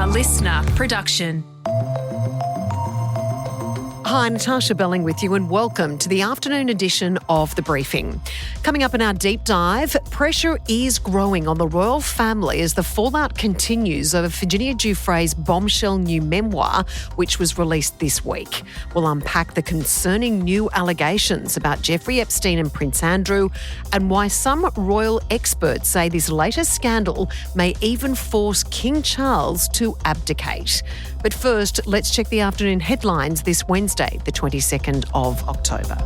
listener production. Hi, Natarsha Belling with you and welcome to the afternoon edition of The Briefing. Coming up in our deep dive, pressure is growing on the royal family as the fallout continues over Virginia Giuffre's bombshell new memoir, which was released this week. We'll unpack the concerning new allegations about Jeffrey Epstein and Prince Andrew and why some royal experts say this latest scandal may even force King Charles to abdicate. But first, let's check the afternoon headlines this Wednesday, the 22nd of October.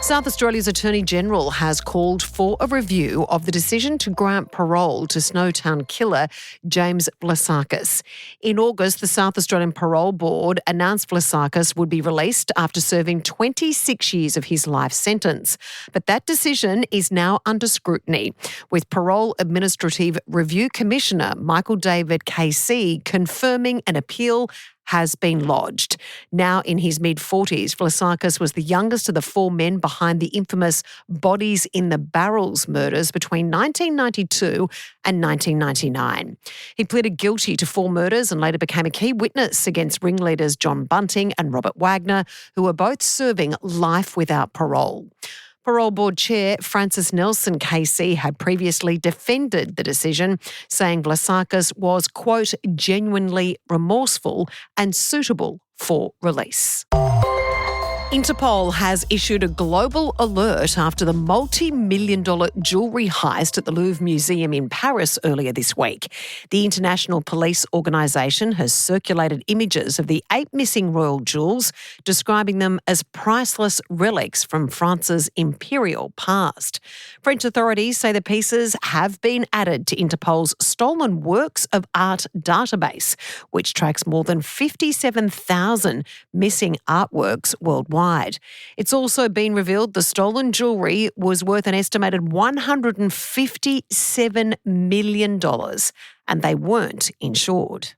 South Australia's Attorney-General has called for a review of the decision to grant parole to Snowtown killer James Vlassakis. In August, the South Australian Parole Board announced Vlassakis would be released after serving 26 years of his life sentence. But that decision is now under scrutiny, with Parole Administrative Review Commissioner Michael David KC confirming an appeal has been lodged. Now in his mid-40s, Vlassakis was the youngest of the four men behind the infamous Bodies in the Barrels murders between 1992 and 1999. He pleaded guilty to 4 murders and later became a key witness against ringleaders John Bunting and Robert Wagner, who were both serving life without parole. Parole Board Chair Francis Nelson KC had previously defended the decision, saying Vlassakis was, quote, genuinely remorseful and suitable for release. INTERPOL has issued a global alert after the multi-million-dollar jewellery heist at the Louvre Museum in Paris earlier this week. The International Police Organisation has circulated images of the 8 missing royal jewels, describing them as priceless relics from France's imperial past. French authorities say the pieces have been added to Interpol's Stolen Works of Art database, which tracks more than 57,000 missing artworks worldwide. It's also been revealed the stolen jewellery was worth an estimated $157 million, and they weren't insured.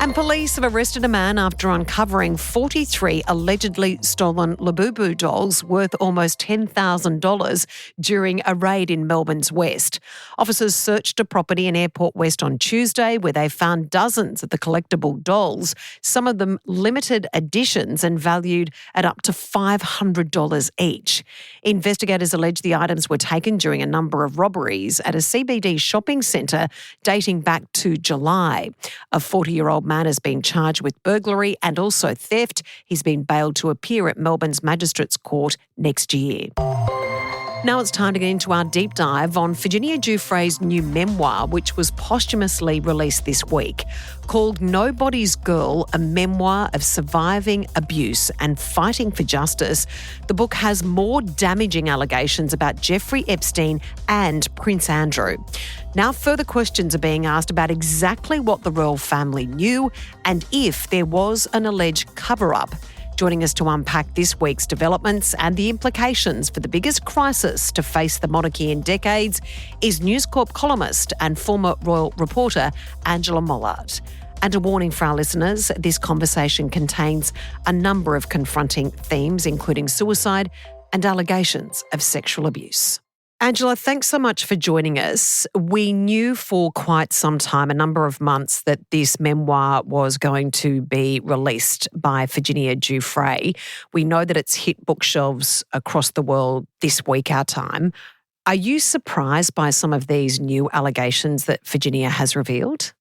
And police have arrested a man after uncovering 43 allegedly stolen Labubu dolls worth almost $10,000 during a raid in Melbourne's West. Officers searched a property in Airport West on Tuesday where they found dozens of the collectible dolls, some of them limited editions and valued at up to $500 each. Investigators allege the items were taken during a number of robberies at a CBD shopping centre dating back to July. A 40-year-old man has been charged with burglary and also theft. He's been bailed to appear at Melbourne's Magistrates Court next year. Now it's time to get into our deep dive on Virginia Giuffre's new memoir, which was posthumously released this week. Called Nobody's Girl, a memoir of surviving abuse and fighting for justice, the book has more damaging allegations about Jeffrey Epstein and Prince Andrew. Now further questions are being asked about exactly what the royal family knew and if there was an alleged cover-up. Joining us to unpack this week's developments and the implications for the biggest crisis to face the monarchy in decades is News Corp columnist and former royal reporter Angela Mollard. And a warning for our listeners, this conversation contains a number of confronting themes, including suicide and allegations of sexual abuse. Angela, thanks so much for joining us. We knew for quite some time, a number of months, that this memoir was going to be released by Virginia Giuffre. We know that it's hit bookshelves across the world this week, our time. Are you surprised by some of these new allegations that Virginia has revealed?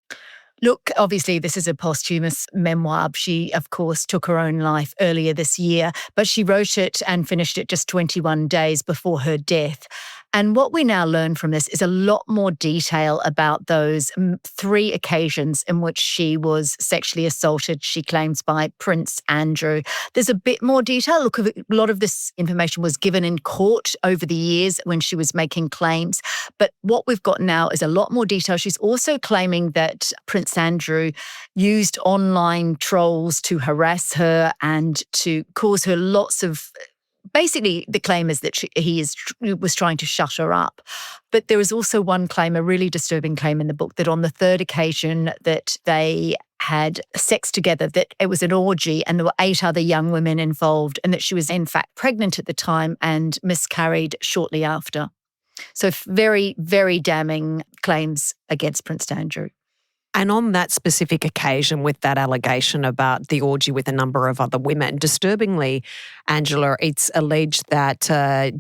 Look, obviously, this is a posthumous memoir. She, of course, took her own life earlier this year, but she wrote it and finished it just 21 days before her death. And what we now learn from this is a lot more detail about those 3 occasions in which she was sexually assaulted, she claims, by Prince Andrew. There's a bit more detail. Look, a lot of this information was given in court over the years when she was making claims. But what we've got now is a lot more detail. She's also claiming that Prince Andrew used online trolls to harass her and to cause her lots of... Basically, the claim is that he was trying to shut her up. But there is also one claim, a really disturbing claim in the book, that on the 3rd occasion that they had sex together, that it was an orgy and there were 8 other young women involved, and that she was in fact pregnant at the time and miscarried shortly after. So very, very damning claims against Prince Andrew. And on that specific occasion with that allegation about the orgy with a number of other women, disturbingly, Angela, it's alleged that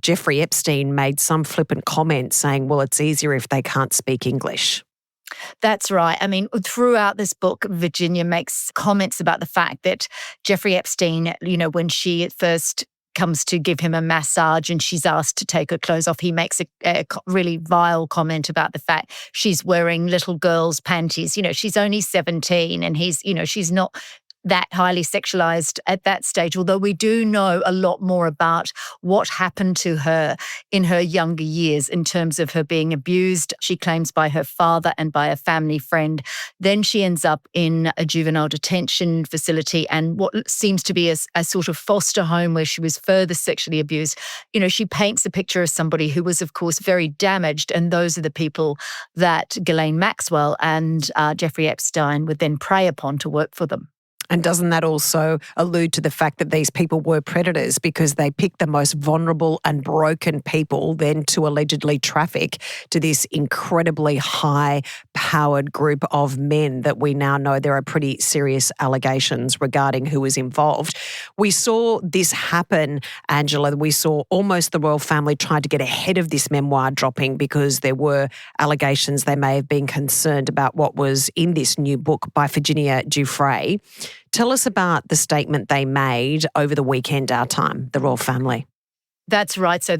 Jeffrey Epstein made some flippant comment saying, well, it's easier if they can't speak English. That's right. I mean, throughout this book, Virginia makes comments about the fact that Jeffrey Epstein, when she at first comes to give him a massage and she's asked to take her clothes off, he makes a really vile comment about the fact she's wearing little girl's panties. She's only 17 and she's not that highly sexualized at that stage, although we do know a lot more about what happened to her in her younger years in terms of her being abused, she claims, by her father and by a family friend. Then she ends up in a juvenile detention facility and what seems to be a sort of foster home where she was further sexually abused. She paints a picture of somebody who was, of course, very damaged, and those are the people that Ghislaine Maxwell and Jeffrey Epstein would then prey upon to work for them. And doesn't that also allude to the fact that these people were predators because they picked the most vulnerable and broken people then to allegedly traffic to this incredibly high-powered group of men that we now know there are pretty serious allegations regarding who was involved. We saw this happen, Angela. We saw almost the royal family tried to get ahead of this memoir dropping because there were allegations they may have been concerned about what was in this new book by Virginia Giuffre. Tell us about the statement they made over the weekend, our time, the royal family. That's right. So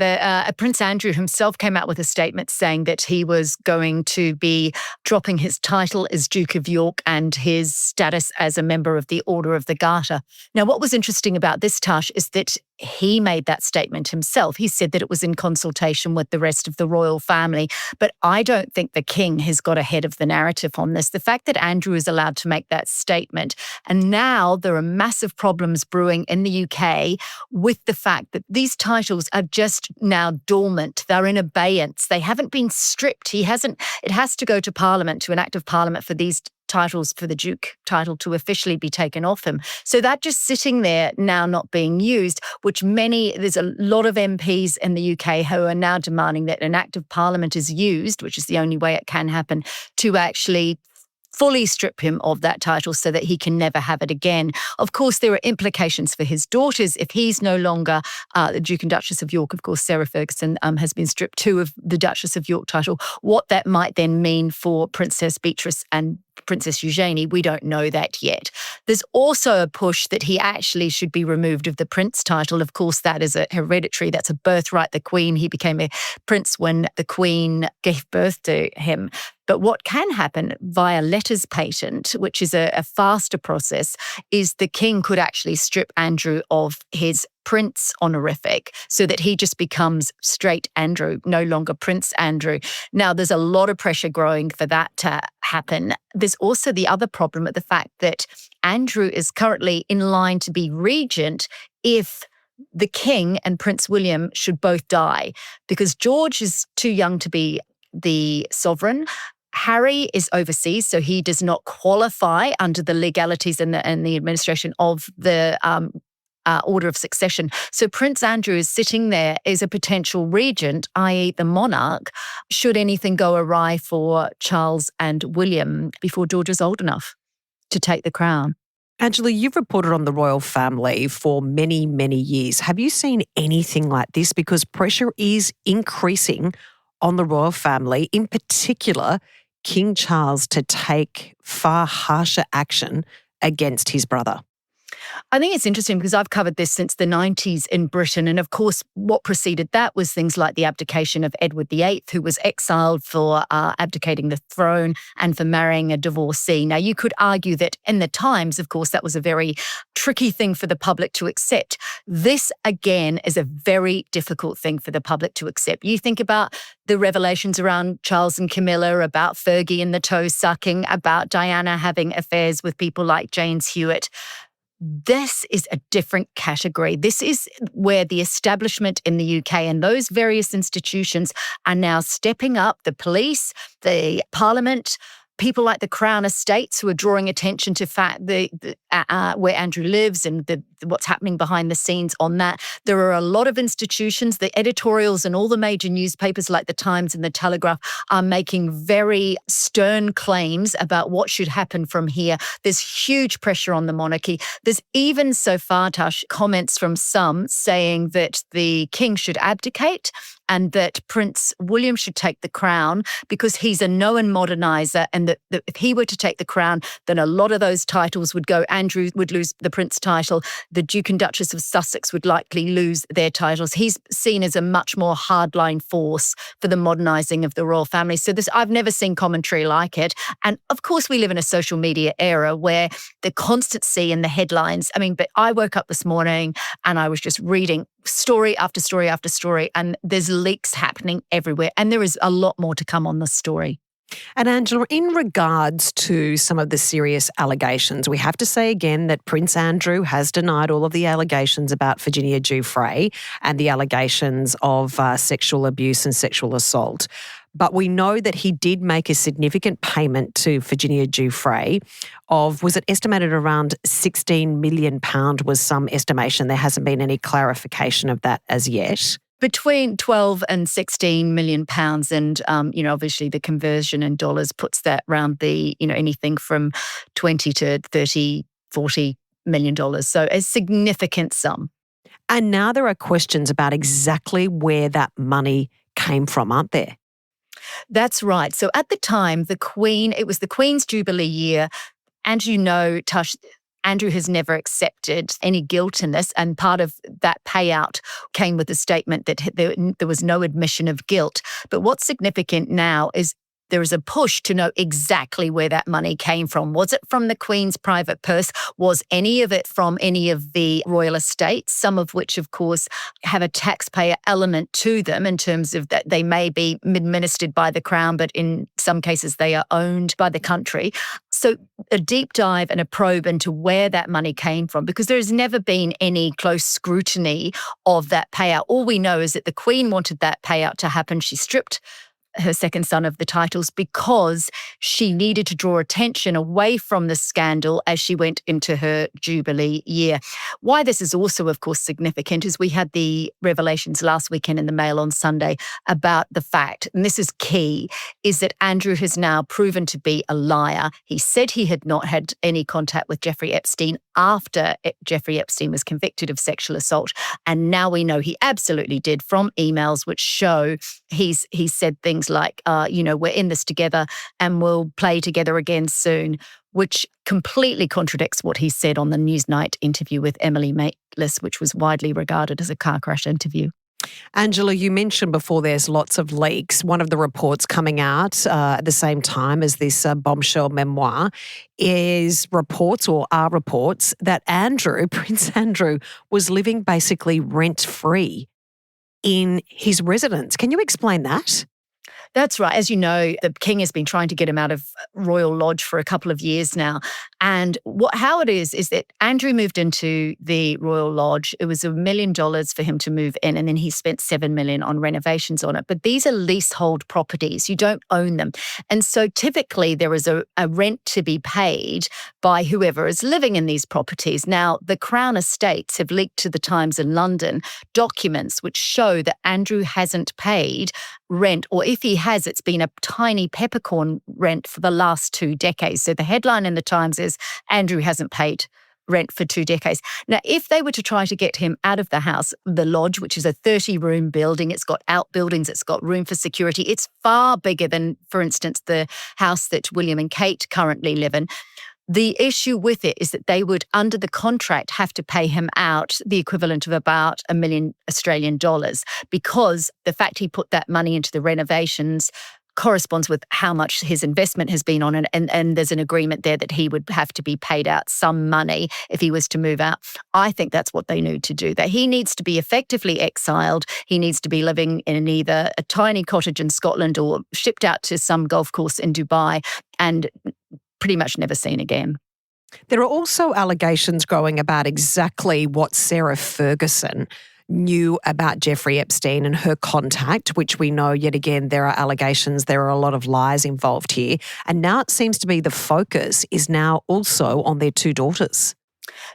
Prince Andrew himself came out with a statement saying that he was going to be dropping his title as Duke of York and his status as a member of the Order of the Garter. Now, what was interesting about this, Tash, is that he made that statement himself. He said that it was in consultation with the rest of the royal family. But I don't think the king has got ahead of the narrative on this. The fact that Andrew is allowed to make that statement, and now there are massive problems brewing in the UK with the fact that these titles are just now dormant. They're in abeyance. They haven't been stripped. It has to go to Parliament, to an act of Parliament for these titles, for the Duke title to officially be taken off him. So that just sitting there now not being used, there's a lot of MPs in the UK who are now demanding that an act of Parliament is used, which is the only way it can happen, to actually fully strip him of that title so that he can never have it again. Of course, there are implications for his daughters. If he's no longer the Duke and Duchess of York, of course, Sarah Ferguson has been stripped too of the Duchess of York title. What that might then mean for Princess Beatrice and Princess Eugenie, we don't know that yet. There's also a push that he actually should be removed of the prince title. Of course, that is a hereditary, that's a birthright. The Queen, he became a prince when the Queen gave birth to him. But what can happen via letters patent, which is a faster process, is the king could actually strip Andrew of his prince honorific so that he just becomes straight Andrew, no longer Prince Andrew. Now, there's a lot of pressure growing for that to happen. There's also the other problem at the fact that Andrew is currently in line to be regent if the king and Prince William should both die, because George is too young to be the sovereign. Harry is overseas, so he does not qualify under the legalities and the administration of the order of succession. So Prince Andrew is sitting there as a potential regent, i.e. the monarch, should anything go awry for Charles and William before George is old enough to take the crown. Angela, you've reported on the royal family for many, many years. Have you seen anything like this? Because pressure is increasing on the royal family, in particular King Charles, to take far harsher action against his brother. I think it's interesting because I've covered this since the 90s in Britain. And of course, what preceded that was things like the abdication of Edward VIII, who was exiled for abdicating the throne and for marrying a divorcee. Now, you could argue that in the times, of course, that was a very tricky thing for the public to accept. This, again, is a very difficult thing for the public to accept. You think about the revelations around Charles and Camilla, about Fergie and the toe sucking, about Diana having affairs with people like James Hewitt. This is a different category. This is where the establishment in the UK and those various institutions are now stepping up. The police, the parliament, people like the Crown Estates who are drawing attention to where Andrew lives and what's happening behind the scenes on that. There are a lot of institutions, the editorials and all the major newspapers like the Times and the Telegraph are making very stern claims about what should happen from here. There's huge pressure on the monarchy. There's even so far, Tash, comments from some saying that the king should abdicate and that Prince William should take the crown because he's a known modernizer, and that if he were to take the crown, then a lot of those titles would go. Andrew would lose the Prince title. The Duke and Duchess of Sussex would likely lose their titles. He's seen as a much more hardline force for the modernising of the royal family. So I've never seen commentary like it. And of course, we live in a social media era where the constancy in the headlines. But I woke up this morning and I was just reading story after story after story, and there's leaks happening everywhere. And there is a lot more to come on this story. And Angela, in regards to some of the serious allegations, we have to say again that Prince Andrew has denied all of the allegations about Virginia Giuffre and the allegations of sexual abuse and sexual assault. But we know that he did make a significant payment to Virginia Giuffre was it estimated around £16 million was some estimation. There hasn't been any clarification of that as yet. Between 12 and 16 million pounds. And, obviously the conversion in dollars puts that around anything from 20 to 30, 40 million dollars. So a significant sum. And now there are questions about exactly where that money came from, aren't there? That's right. So at the time, it was the Queen's Jubilee year. And Tush, Andrew has never accepted any guilt in this, and part of that payout came with the statement that there was no admission of guilt. But what's significant now is there is a push to know exactly where that money came from. Was it from the Queen's private purse? Was any of it from any of the royal estates, some of which, of course, have a taxpayer element to them in terms of that they may be administered by the Crown, but in some cases they are owned by the country. So a deep dive and a probe into where that money came from, because there has never been any close scrutiny of that payout. All we know is that the Queen wanted that payout to happen. She stripped her second son of the titles because she needed to draw attention away from the scandal as she went into her Jubilee year. Why this is also, of course, significant is we had the revelations last weekend in the Mail on Sunday about the fact, and this is key, is that Andrew has now proven to be a liar. He said he had not had any contact with Jeffrey Epstein after Jeffrey Epstein was convicted of sexual assault. And now we know he absolutely did from emails which show he said things like, we're in this together and we'll play together again soon, which completely contradicts what he said on the Newsnight interview with Emily Maitlis, which was widely regarded as a car crash interview. Angela, you mentioned before there's lots of leaks. One of the reports coming out at the same time as this bombshell memoir are reports that Prince Andrew, was living basically rent-free in his residence. Can you explain that? That's right. As you know, the king has been trying to get him out of Royal Lodge for a couple of years now. And how it is that Andrew moved into the Royal Lodge. It was $1 million for him to move in, and then he spent $7 million on renovations on it. But these are leasehold properties. You don't own them. And so typically there is a rent to be paid by whoever is living in these properties. Now, the Crown Estates have leaked to the Times in London documents which show that Andrew hasn't paid rent, or if he has, it's been a tiny peppercorn rent for the last 2 decades. So the headline in the Times is Andrew hasn't paid rent for 2 decades. Now, if they were to try to get him out of the house, the lodge, which is a 30-room building, it's got outbuildings, it's got room for security. It's far bigger than, for instance, the house that William and Kate currently live in. The issue with it is that they would, under the contract, have to pay him out the equivalent of about $1 million Australian dollars, because the fact he put that money into the renovations corresponds with how much his investment has been on it. And there's an agreement there that he would have to be paid out some money if he was to move out. I think that's what they need to do, that he needs to be effectively exiled. He needs to be living in either a tiny cottage in Scotland or shipped out to some golf course in Dubai and pretty much never seen again. There are also allegations growing about exactly what Sarah Ferguson knew about Jeffrey Epstein and her contact, which we know yet again there are allegations, there are a lot of lies involved here. And now it seems to be the focus is now also on their 2 daughters.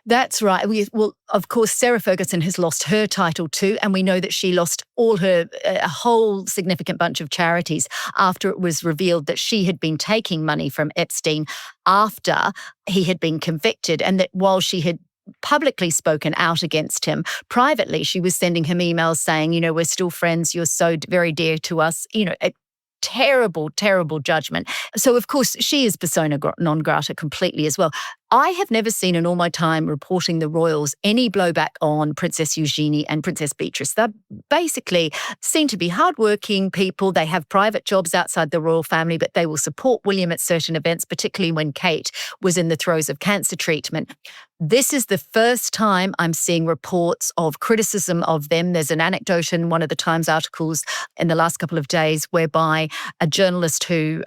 That's right. Well, of course, Sarah Ferguson has lost her title too, and we know that she lost a whole significant bunch of charities after it was revealed that she had been taking money from Epstein after he had been convicted, and that while she had publicly spoken out against him, privately she was sending him emails saying, we're still friends, you're so very dear to us, a terrible, terrible judgment. So, of course, she is persona non grata completely as well. I have never seen in all my time reporting the royals any blowback on Princess Eugenie and Princess Beatrice. They're basically seen to be hardworking people. They have private jobs outside the royal family, but they will support William at certain events, particularly when Kate was in the throes of cancer treatment. This is the first time I'm seeing reports of criticism of them. There's an anecdote in one of the Times articles in the last couple of days whereby a journalist who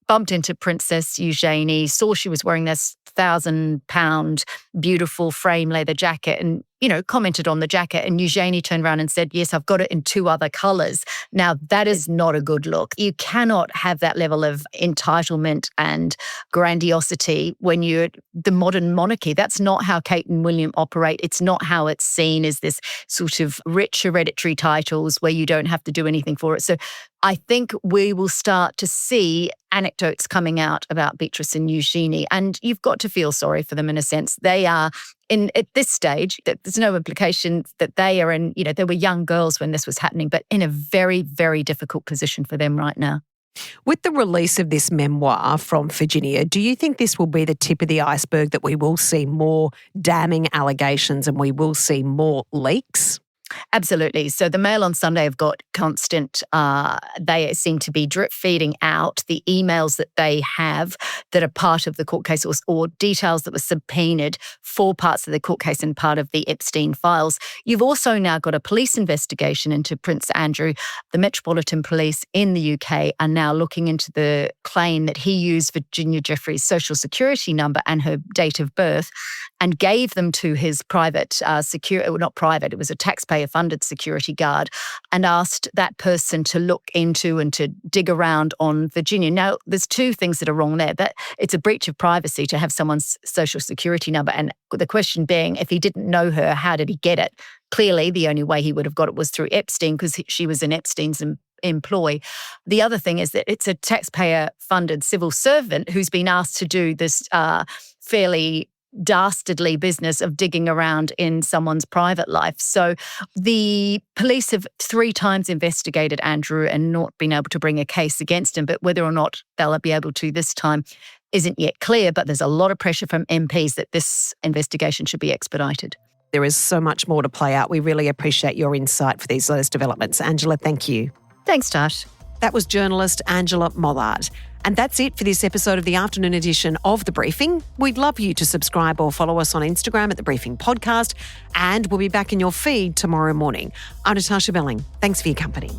bumped into Princess Eugenie, saw she was wearing this £1,000 beautiful frame leather jacket and, commented on the jacket. And Eugenie turned around and said, yes, I've got it in 2 other colours. Now, that is not a good look. You cannot have that level of entitlement and grandiosity when you're the modern monarchy. That's not how Kate and William operate. It's not how it's seen as this sort of rich hereditary titles where you don't have to do anything for it. So I think we will start to see anecdotes coming out about Beatrice and Eugenie, and you've got to feel sorry for them in a sense. They are at this stage, there's no implication that they are in, they were young girls when this was happening, but in a very, very difficult position for them right now. With the release of this memoir from Virginia, do you think this will be the tip of the iceberg, that we will see more damning allegations and we will see more leaks? Absolutely. So the Mail on Sunday have got constant, they seem to be drip feeding out the emails that they have that are part of the court case or details that were subpoenaed for parts of the court case and part of the Epstein files. You've also now got a police investigation into Prince Andrew. The Metropolitan Police in the UK are now looking into the claim that he used Virginia Giuffre's social security number and her date of birth and gave them to his private not private, it was a taxpayer-funded security guard, and asked that person to look into and to dig around on Virginia. Now, there's 2 things that are wrong there. That it's a breach of privacy to have someone's social security number, and the question being, if he didn't know her, how did he get it? Clearly, the only way he would have got it was through Epstein, because she was in Epstein's employ. The other thing is that it's a taxpayer-funded civil servant who's been asked to do this fairly dastardly business of digging around in someone's private life. So the police have 3 times investigated Andrew and not been able to bring a case against him, but whether or not they'll be able to this time isn't yet clear, but there's a lot of pressure from MPs that this investigation should be expedited. There is so much more to play out. We really appreciate your insight for these latest developments. Angela, thank you. Thanks, Tash. That was journalist Angela Mollard. And that's it for this episode of the afternoon edition of The Briefing. We'd love you to subscribe or follow us on Instagram at The Briefing Podcast, and we'll be back in your feed tomorrow morning. I'm Natarsha Belling. Thanks for your company.